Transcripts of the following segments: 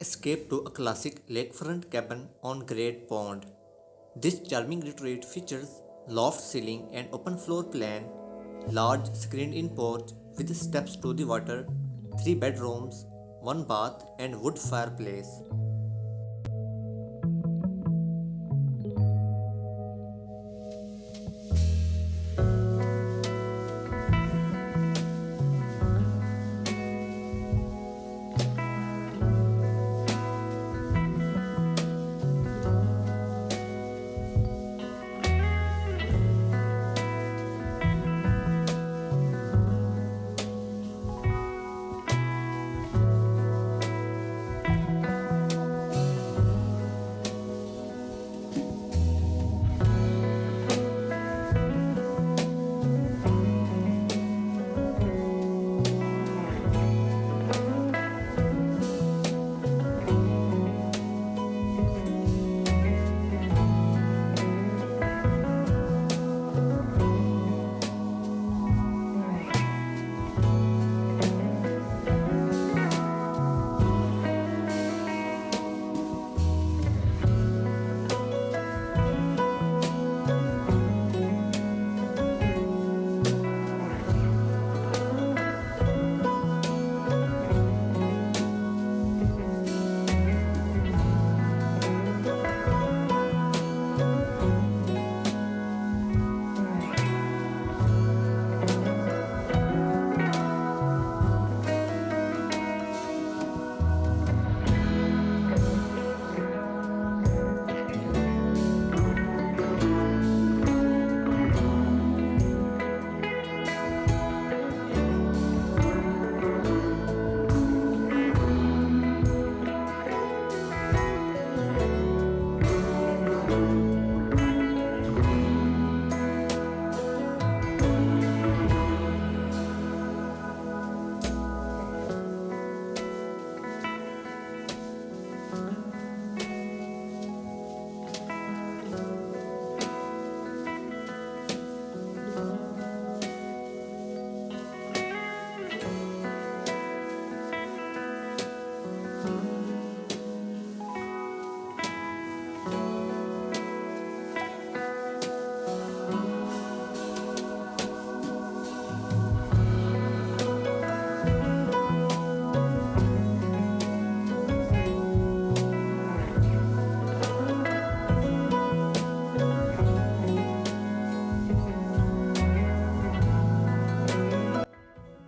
Escape to a classic lakefront cabin on Great Pond. This charming retreat features loft ceiling and open floor plan, large screened-in porch with steps to the water, 3 bedrooms, 1 bath, and wood fireplace.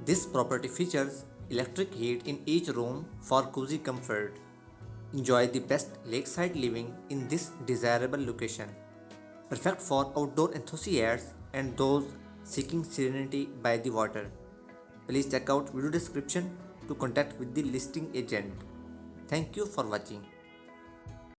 This property features electric heat in each room for cozy comfort. Enjoy the best lakeside living in this desirable location. Perfect for outdoor enthusiasts and those seeking serenity by the water. Please check out video description to contact with the listing agent. Thank you for watching.